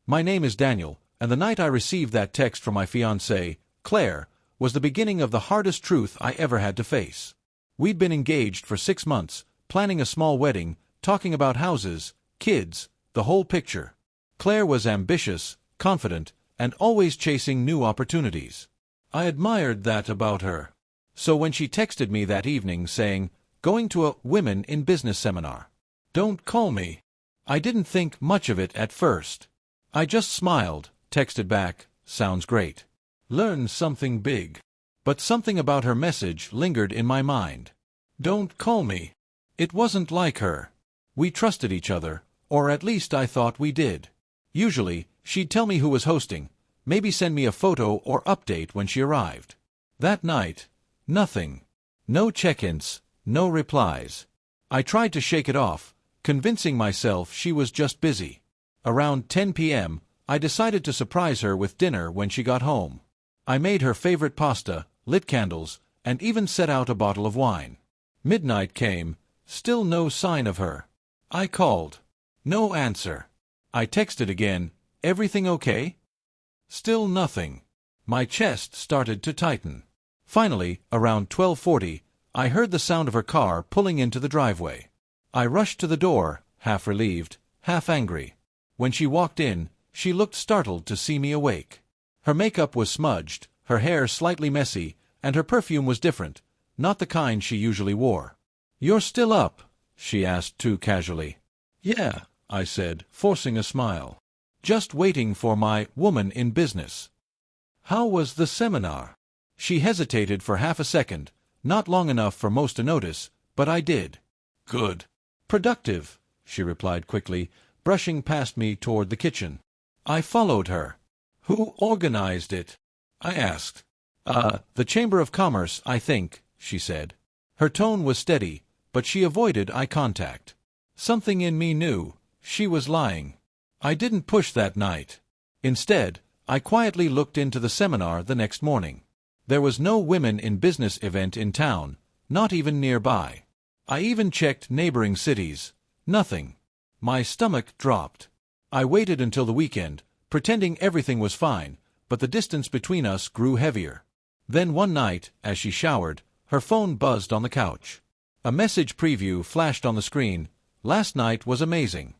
My name is Daniel, and the night I received that text from my fiancée, Claire, was the beginning of the hardest truth I ever had to face. We'd been engaged for 6 months, planning a small wedding, talking about houses, kids, the whole picture. Claire was ambitious, confident, and always chasing new opportunities. I admired that about her. So when she texted me that evening saying, "Going to a women in business seminar. Don't call me," I didn't think much of it at first. I just smiled, texted back, "Sounds great. Learn something big." But something about her message lingered in my mind. "Don't call me." It wasn't like her. We trusted each other, or at least I thought we did. Usually, she'd tell me who was hosting, maybe send me a photo or update when she arrived. That night, nothing. No check-ins, no replies. I tried to shake it off, convincing myself she was just busy. Around 10 p.m., I decided to surprise her with dinner when she got home. I made her favorite pasta, lit candles, and even set out a bottle of wine. Midnight came, still no sign of her. I called. No answer. I texted again, "Everything okay?" Still nothing. My chest started to tighten. Finally, around 12:40, I heard the sound of her car pulling into the driveway. I rushed to the door, half relieved, half angry. When she walked in, she looked startled to see me awake. Her makeup was smudged, her hair slightly messy, and her perfume was different, not the kind she usually wore. "You're still up?" she asked too casually. "Yeah," I said, forcing a smile. "Just waiting for my woman in business." "How was the seminar?" She hesitated for half a second, not long enough for most to notice, but I did. "Good. Productive," she replied quickly, brushing past me toward the kitchen. I followed her. "Who organized it?" I asked. The Chamber of Commerce, I think," she said. Her tone was steady, but she avoided eye contact. Something in me knew she was lying. I didn't push that night. Instead, I quietly looked into the seminar the next morning. There was no women in business event in town, not even nearby. I even checked neighboring cities. Nothing. My stomach dropped. I waited until the weekend, pretending everything was fine, but the distance between us grew heavier. Then one night, as she showered, her phone buzzed on the couch. A message preview flashed on the screen. "Last night was amazing.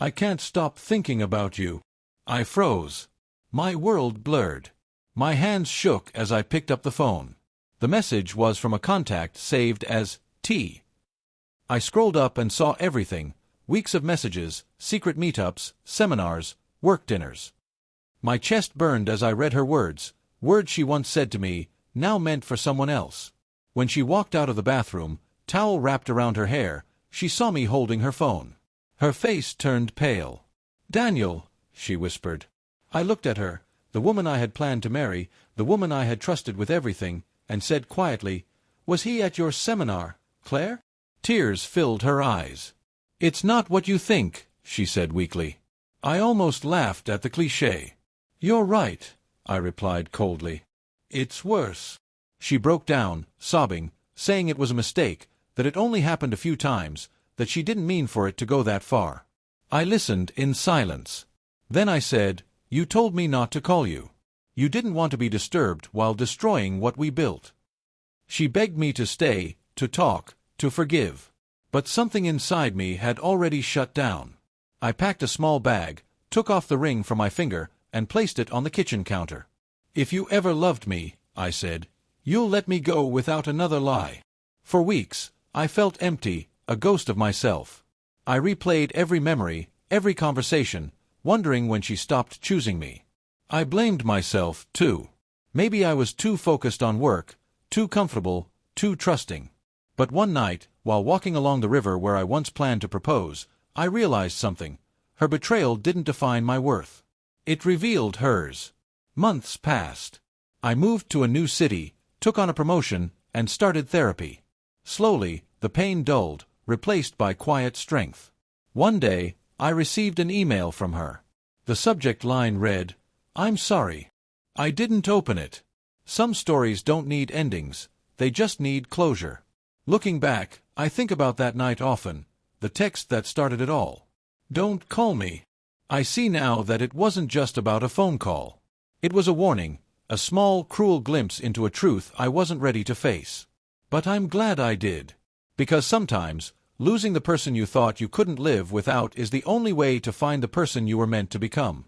I can't stop thinking about you." I froze. My world blurred. My hands shook as I picked up the phone. The message was from a contact saved as T. I scrolled up and saw everything: weeks of messages, secret meetups, seminars, work dinners. My chest burned as I read her words she once said to me, now meant for someone else. When she walked out of the bathroom, towel wrapped around her hair, she saw me holding her phone. Her face turned pale. "Daniel," she whispered. I looked at her, the woman I had planned to marry, the woman I had trusted with everything, and said quietly, "Was he at your seminar, Claire?" Tears filled her eyes. "It's not what you think," she said weakly. I almost laughed at the cliché. "You're right," I replied coldly. "It's worse." She broke down, sobbing, saying it was a mistake, that it only happened a few times, that she didn't mean for it to go that far. I listened in silence. Then I said, "You told me not to call you. You didn't want to be disturbed while destroying what we built." She begged me to stay, to talk, to forgive. But something inside me had already shut down. I packed a small bag, took off the ring from my finger, and placed it on the kitchen counter. "If you ever loved me," I said, "you'll let me go without another lie." For weeks, I felt empty, a ghost of myself. I replayed every memory, every conversation, wondering when she stopped choosing me. I blamed myself, too. Maybe I was too focused on work, too comfortable, too trusting. But one night, while walking along the river where I once planned to propose, I realized something. Her betrayal didn't define my worth. It revealed hers. Months passed. I moved to a new city, took on a promotion, and started therapy. Slowly, the pain dulled, replaced by quiet strength. One day, I received an email from her. The subject line read, "I'm sorry." I didn't open it. Some stories don't need endings, they just need closure. Looking back, I think about that night often, the text that started it all. "Don't call me." I see now that it wasn't just about a phone call. It was a warning, a small, cruel glimpse into a truth I wasn't ready to face. But I'm glad I did. Because sometimes, losing the person you thought you couldn't live without is the only way to find the person you were meant to become.